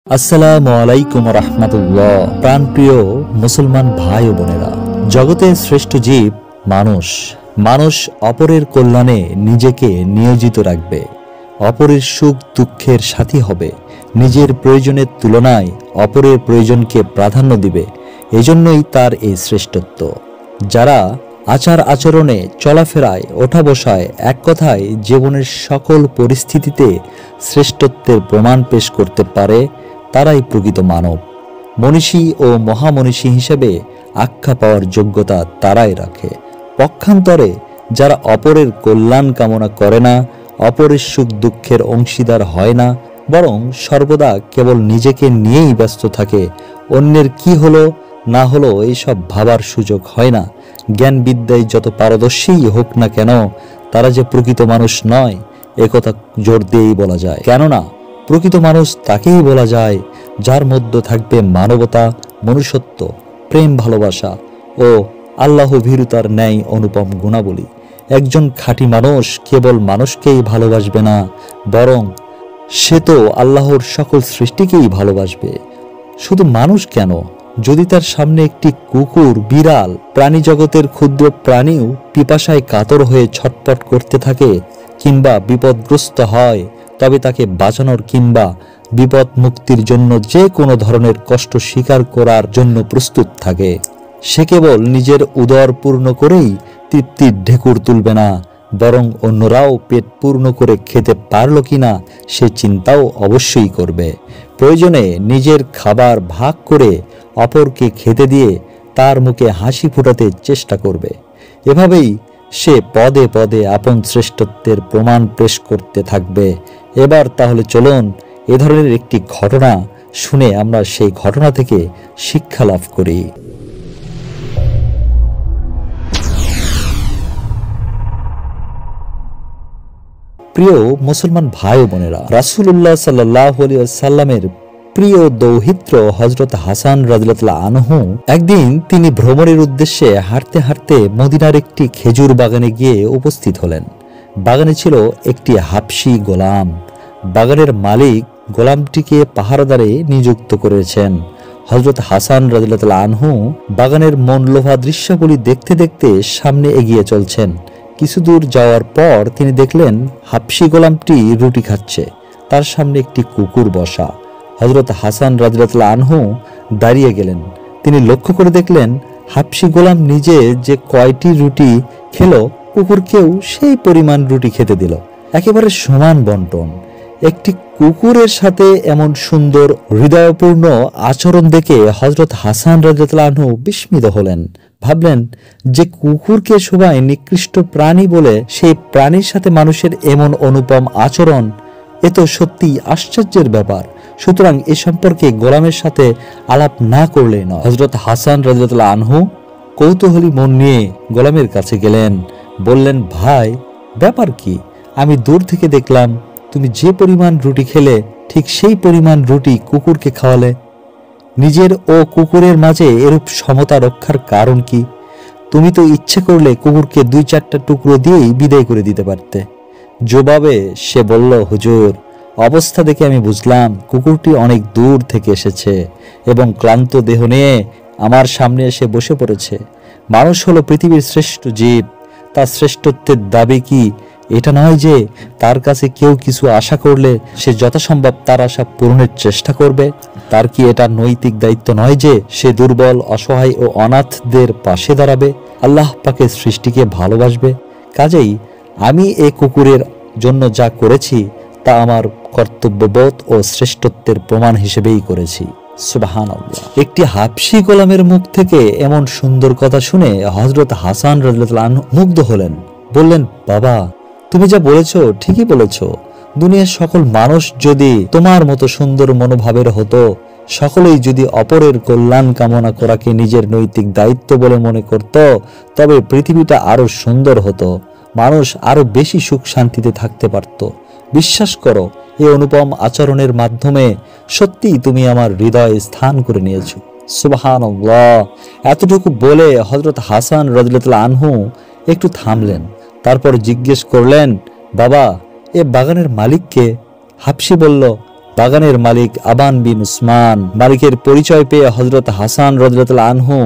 আসসালামু আলাইকুম রাহমাতুল্লাহ। প্রাণপ্রিয় মুসলমান ভাই ও বোনেরা, জগতের শ্রেষ্ঠ জীব মানুষ। মানুষ অপরের কল্যাণে নিজেকে নিয়োজিত রাখবে, অপরের সুখ দুঃখের সাথী হবে, নিজের প্রয়োজনের তুলনায় অপরের প্রয়োজনকে প্রাধান্য দিবে। এজন্যই তার এই শ্রেষ্ঠত্ব। যারা আচার আচরণে, চলাফেরায়, ওঠা বসায়, এক কথায় জীবনের সকল পরিস্থিতিতে শ্রেষ্ঠত্বের প্রমাণ পেশ করতে পারে, তারাই প্রকৃত মানব। মনীষী ও মহামনীষী হিসেবে আখ্যা পাওয়ার যোগ্যতা তারাই রাখে। পক্ষান্তরে যারা অপরের কল্যাণ কামনা করে না, অপরের সুখ দুঃখের অংশীদার হয় না, বরং সর্বদা কেবল নিজেকে নিয়েই ব্যস্ত থাকে, অন্যের কি হলো না হলো এইসব ভাবার সুযোগ হয় না, জ্ঞান বিদ্যায় যত পারদর্শীই হোক না কেন, তারা যে প্রকৃত মানুষ নয় একথা জোর দিয়েই বলা যায়। কেননা প্রকৃত মানুষ তাকেই বলা যায় যার মধ্যে থাকবে মানবতা, মনুষ্যত্ব, প্রেম, ভালোবাসা ও আল্লাহ ভীরুতার ন্যায় অনুপম গুণাবলী। একজন খাঁটি মানুষ কেবল মানুষকেই ভালোবাসবে না, বরং সে তো আল্লাহর সকল সৃষ্টিকেই ভালোবাসবে। শুধু মানুষ কেন, যদি তার সামনে একটি কুকুর, বিড়াল, প্রাণী জগতের ক্ষুদ্র প্রাণীও পিপাসায় কাতর হয়ে ছটপট করতে থাকে কিংবা বিপদগ্রস্ত হয়, তবে তাকে বাঁচানোর কিংবা বিপদ মুক্তির জন্য যে কোনো ধরনের কষ্ট স্বীকার করার জন্য প্রস্তুত থাকে। সে কেবল নিজের উদর পূর্ণ করেই তৃপ্তির ঢেকুর তুলবে না, বরং অন্যরাও পেট পূর্ণ করে খেতে পারল কিনা সে চিন্তাও অবশ্যই করবে। প্রয়োজনে নিজের খাবার ভাগ করে অপরকে খেতে দিয়ে তার মুখে হাসি ফোটাতে চেষ্টা করবে। এভাবেই সে পদে পদে আপন শ্রেষ্ঠত্বের প্রমাণ পেশ করতে থাকবে। এবার তাহলে চলুন এ ধরনের একটি ঘটনা শুনে আমরা সেই ঘটনা থেকে শিক্ষা লাভ করি। প্রিয় মুসলমান ভাই ও বোনেরা, রাসূলুল্লাহ সাল্লাল্লাহু আলাইহি ওয়াসাল্লামের প্রিয় দৌহিত্র হযরত হাসান রাদিয়াল্লাহু আনহু একদিন তিনি ভ্রমণের উদ্দেশ্যে হাঁটতে হাঁটতে মদিনার একটি খেজুর বাগানে গিয়ে উপস্থিত হলেন। বাগানে ছিল একটি হাবশী গোলাম। বাগানের মালিক গোলামটিকে পাহারাদারে নিযুক্ত করেছেন। হযরত হাসান রাদিয়াল্লাহু আনহু বাগানের মনলোভা দৃশ্যাবলী দেখতে দেখতে সামনে এগিয়ে চলছেন। কিছু দূর যাওয়ার পর তিনি দেখলেন হাবশী গোলামটি রুটি খাচ্ছে, তার সামনে একটি কুকুর বসা। হযরত হাসান রাদিয়াল্লাহু আনহু দাঁড়িয়ে গেলেন। তিনি লক্ষ্য করে দেখলেন হাবশী গোলাম নিজে যে কয়টি রুটি খেলো, কুকুরকেও সেই পরিমাণ রুটি খেতে দিল, একেবারে সমান বন্টন। একটি কুকুরের সাথে এমন সুন্দর হৃদয়পূর্ণ আচরণ দেখে হযরত হাসান রাদিয়াল্লাহু আনহু বিস্মিত হলেন। ভাবলেন যে কুকুরকে সবাই নিকৃষ্ট প্রাণী বলে, সেই প্রাণীর সাথে মানুষের এমন অনুপম আচরণ, এ তো সত্যি আশ্চর্যের ব্যাপার। সুতরাং এ সম্পর্কে গোলামের সাথে আলাপ না করলেই নয়। হযরত হাসান রাদিয়াল্লাহু আনহু কৌতূহলী মন নিয়ে গোলামের কাছে গেলেন। বললেন, ভাই, ব্যাপার কি? আমি দূর থেকে দেখলাম তুমি যে পরিমাণ রুটি খেলে ঠিক সেই পরিমাণ রুটি কুকুরকে খাওয়ালে। নিজের ও কুকুরের মাঝে এরূপ সমতা রক্ষার কারণ কি? তুমি তো ইচ্ছে করলে কুকুরকে 2-4টা টুকরো দিয়েই বিদায় করে দিতে পারতে। জবাবে সে বলল, হুজুর, অবস্থা দেখে আমি বুঝলাম কুকুরটি অনেক দূর থেকে এসেছে এবং ক্লান্ত দেহ নিয়ে আমার সামনে এসে বসে পড়েছে। মানুষ হলো পৃথিবীর শ্রেষ্ঠ জীব। তার শ্রেষ্ঠত্বের দাবি কি এটা নয় যে তার কাছে কেউ কিছু আশা করলে সে যথাসম্ভব তার আশা পূরণের চেষ্টা করবে? তার কি এটা নৈতিক দায়িত্ব নয় যে সে দুর্বল, অসহায় ও অনাথদের পাশে দাঁড়াবে, আল্লাহ পাকের সৃষ্টিকে ভালোবাসবে? কাজেই আমি এই কুকুরের জন্য যা করেছি তা আমার কর্তব্যবোধ ও শ্রেষ্ঠত্বের প্রমাণ হিসেবেই করেছি। সুবহানাল্লাহ। একটি হাবশী গোলামের মুখ থেকে এমন সুন্দর কথা শুনে হযরত হাসান রাদিয়াল্লাহু আনহু মুগ্ধ হলেন। বললেন, বাবা, তুমি যা বলেছো ঠিকই বলেছো। দুনিয়ার সকল মানুষ যদি তোমার মতো সুন্দর মনোভাবের হতো, সকলেই যদি অপরের কল্যাণ কামনা করাকে নিজের নৈতিক দায়িত্ব বলে মনে করত, তবে পৃথিবীটা আরো সুন্দর হতো, মানুষ আরো বেশি সুখ শান্তিতে থাকতে পারত। বিশ্বাস করো, এই অনুপম আচরণের মাধ্যমে সত্যিই তুমি আমার হৃদয়ে স্থান করে নিয়েছো। সুবহানাল্লাহ। এতটুকু বলে হযরত হাসান রাদিয়াল্লাহু আনহু একটু থামলেন। তারপর জিজ্ঞেস করলেন, বাবা, এ বাগানের মালিককে? হাবশী বলল, বাগানের মালিক আবান বিন উসমান। মালিকের পরিচয় পেয়ে হযরত হাসান রাদিয়াল্লাহু আনহু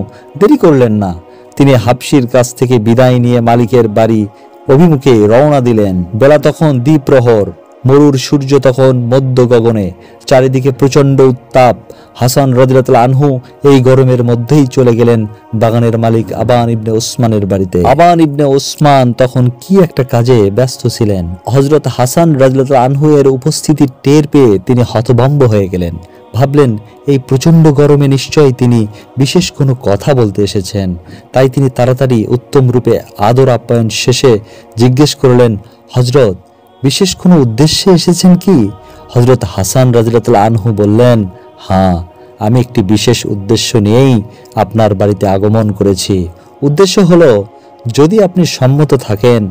দেরি করলেন না। তিনি হাবশির কাছ থেকে বিদায় নিয়ে মালিকের বাড়ি অভিমুখে রওনা দিলেন। বেলা তখন দ্বিপ্রহর, মরুর সূর্য তখন মধ্য গগনে, চারিদিকে প্রচন্ড উত্তাপ। হাসান রাদিয়াল্লাহু আনহু এই গরমের মধ্যেই চলে গেলেন বাগানের মালিক আবান ইবনে উসমানের বাড়িতে। আবান ইবনে উসমান তখন কি একটা কাজে ব্যস্ত ছিলেন। হযরত হাসান রাদিয়াল্লাহু আনহু এর উপস্থিতি টের পেয়ে তিনি হতভম্ব হয়ে গেলেন। ভাবলেন, এই প্রচন্ড গরমে নিশ্চয়ই তিনি বিশেষ কোনো কথা বলতে এসেছেন। তাই তিনি তাড়াতাড়ি উত্তম রূপে আদর আপ্যায়ন শেষে জিজ্ঞেস করলেন, হযরত, বিশেষ কোনো উদ্দেশ্যে এসেছেন কি? হযরত হাসান রাদিয়াল্লাহু আনহু বললেন, হ্যাঁ, আমি একটি বিশেষ উদ্দেশ্য নিয়েই আপনার বাড়িতে আগমন করেছি। উদ্দেশ্য হলো, যদি আপনি সম্মত থাকেন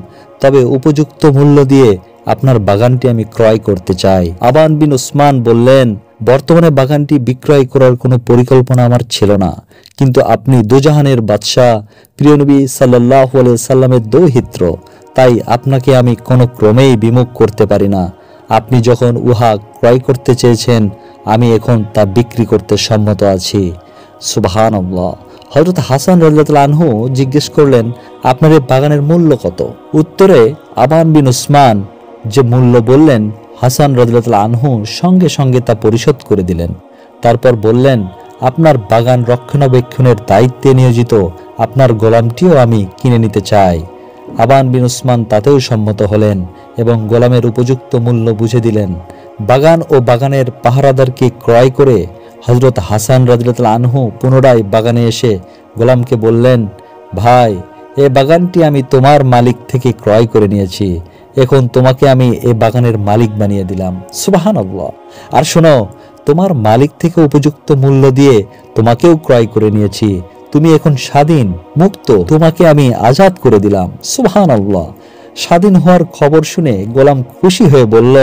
তবে উপযুক্ত মূল্য দিয়ে আপনার বাগানটি আমি ক্রয় করতে চাই। আবান বিন উসমান বললেন, বর্তমানে বাগানটি বিক্রয় করার কোনো পরিকল্পনা আমার ছিল না, কিন্তু আপনি দুজাহানের বাদশাহ প্রিয় নবী সাল্লাল্লাহু আলাইহি সাল্লামের দৌহিত্র, তাই আপনাকে আমি কোনো ক্রমেই বিমুখ করতে পারি না। আপনি যখন উহা ক্রয় করতে চেয়েছেন, আমি এখন তা বিক্রি করতে সম্মত আছি। সুবহানাল্লাহ। হযরত হাসান রাদিয়াল্লাহু আনহু জিজ্ঞেস করলেন, আপনার এই বাগানের মূল্য কত? উত্তরে আবান বিন উসমান যে মূল্য বললেন, হাসান রাদিয়াল্লাহু আনহু সঙ্গে সঙ্গে তা পরিশোধ করে দিলেন। তারপর বললেন, আপনার বাগান রক্ষণাবেক্ষণের দায়িত্বে নিয়োজিত আপনার গোলামটিও আমি কিনে নিতে চাই। আবান বিন উসমান তাতেও সম্মত হলেন এবং গোলামের উপযুক্ত মূল্য বুঝে দিলেন। বাগান ও বাগানের পাহারাদারকে ক্রয় করে হযরত হাসান রাদিয়াল্লাহু আনহু পুনরায় বাগানে এসে গোলামকে বললেন, ভাই, এই বাগানটি আমি তোমার মালিক থেকে ক্রয় করে নিয়েছি। এখন তোমাকে আমি এই বাগানের মালিক বানিয়ে দিলাম। সুবহানাল্লাহ। আর শোনো, তোমার মালিক থেকে উপযুক্ত মূল্য দিয়ে তোমাকেও ক্রয় করে নিয়েছি। তুমি এখন স্বাধীন, মুক্ত, তোমাকে আমি আজাদ করে দিলাম। সুবহানাল্লাহ। স্বাধীন হওয়ার খবর শুনে গোলাম খুশি হয়ে বলল,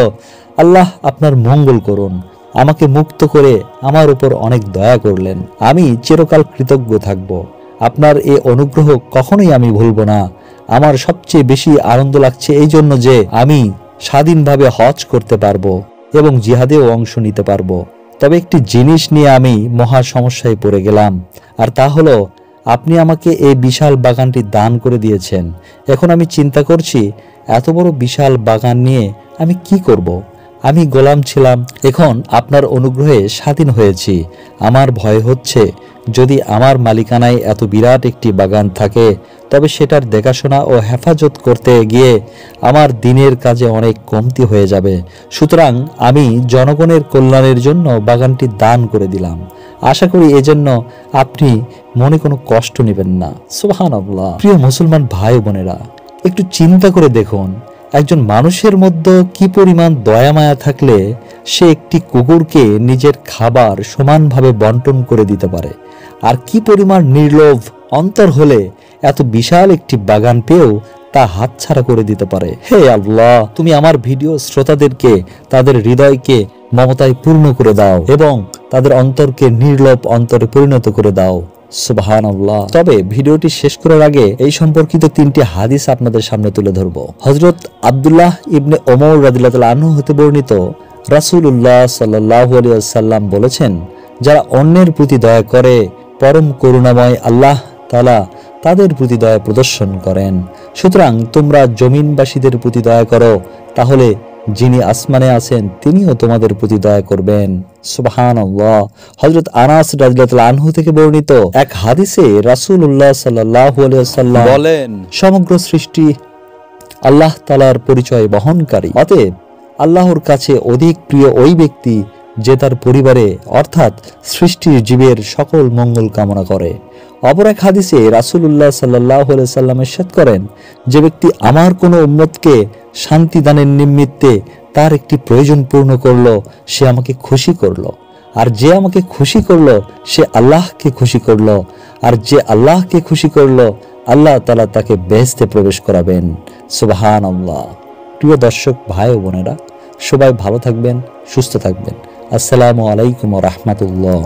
আল্লাহ আপনার মঙ্গল করুন, আমাকে মুক্ত করে আমার উপর অনেক দয়া করলেন। আমি চিরকাল কৃতজ্ঞ থাকব। আপনার এই অনুগ্রহ কখনোই আমি ভুলব না। আমার সবচেয়ে বেশি আনন্দ লাগছে এই জন্য যে আমি স্বাধীনভাবে হজ করতে পারবো এবং জিহাদেও অংশ নিতে পারবো। তবে একটি জিনিস নিয়ে আমি মহা সমস্যায় পড়ে গেলাম, আর তা হলো, আপনি আমাকে এই বিশাল বাগানটি দান করে দিয়েছেন। এখন আমি চিন্তা করছি, এত বড় বিশাল বাগান নিয়ে আমি কি করব? আমি গোলাম ছিলাম, এখন আপনার অনুগ্রহে স্বাধীন হয়েছি। আমার ভয় হচ্ছে, যদি আমার মালিকানায় এত বিরাট একটি বাগান থাকে তবে সেটার দেখাশোনা ও হেফাজত করতে গিয়ে আমার দিনের কাজে অনেক কমতি হয়ে যাবে। সুতরাং আমি জনগণের কল্যাণের জন্য বাগানটি দান করে দিলাম। আশা করি এজন্য আপনি মনে কোনো কষ্ট নেবেন না। সুবহানাল্লাহ। প্রিয় মুসলমান ভাই বোনেরা, একটু চিন্তা করে দেখুন, একজন মানুষের মধ্যে কি পরিমাণ দয়া মায়া থাকলে সে একটি কুকুরকে নিজের খাবার সমানভাবে বন্টন করে দিতে পারে, আর কি পরিমাণ নির্লোভ অন্তর হলে এত বিশাল একটি বাগান পেয়েও তা হাতছাড়া করে দিতে পারে। হে আল্লাহ, তুমি আমার ভিডিও শ্রোতাদেরকে তাদের হৃদয়কে মমতায় পূর্ণ করে দাও এবং তাদের অন্তরকে নির্লোভ অন্তরে পরিণত করে দাও। সুবহানাল্লাহ। তবে ভিডিওটি শেষ করার আগে এই সম্পর্কিত 3টি হাদিস আপনাদের সামনে তুলে ধরব। হযরত আব্দুল্লাহ ইবনে ওমর রাদিয়াল্লাহু আনহু হতে বর্ণিত, রাসূলুল্লাহ সাল্লাল্লাহু আলাইহি ওয়াসাল্লাম বলেছেন, যারা অন্যের প্রতি দয়া করে পরম করুণাময় আল্লাহ তাআলা তাদের প্রতি দয়া প্রদর্শন করেন। সুতরাং তোমরা জমিনবাসীদের প্রতি দয়া করো, তাহলে যিনি আসমানে আছেন তিনিও তোমাদের প্রতি দয়া করবেন। সুবহানাল্লাহ। হযরত আনাস রাদিয়াল্লাহু আনহু থেকে বর্ণিত এক হাদিসে রাসূলুল্লাহ সাল্লাল্লাহু আলাইহি ওয়াসাল্লাম বলেন, সমগ্র সৃষ্টি আল্লাহ তাআলার পরিচয় বহনকারী। অতএব আল্লাহর কাছে অধিক প্রিয় ওই ব্যক্তি যে তার পরিবারে অর্থাৎ সৃষ্টির জীবের সকল মঙ্গল কামনা করে। অপর এক হাদিসে রাসূলুল্লাহ সাল্লাল্লাহু আলাইহি ওয়াসাল্লাম ইরশাদ করেন, যে ব্যক্তি আমার কোনো উম্মতকে শান্তি দানের নিমিত্তে তার একটি প্রয়োজন পূর্ণ করলো, সে আমাকে খুশি করলো, আর যে আমাকে খুশি করলো সে আল্লাহকে খুশি করলো, আর যে আল্লাহকে খুশি করলো আল্লাহ তাআলা তাকে বেহেশতে প্রবেশ করাবেন। সুবহানাল্লাহ। প্রিয় দর্শক ভাই ও বোনেরা, সবাই ভালো থাকবেন, সুস্থ থাকবেন। আসসালামু আলাইকুম ওয়া রাহমাতুল্লাহ।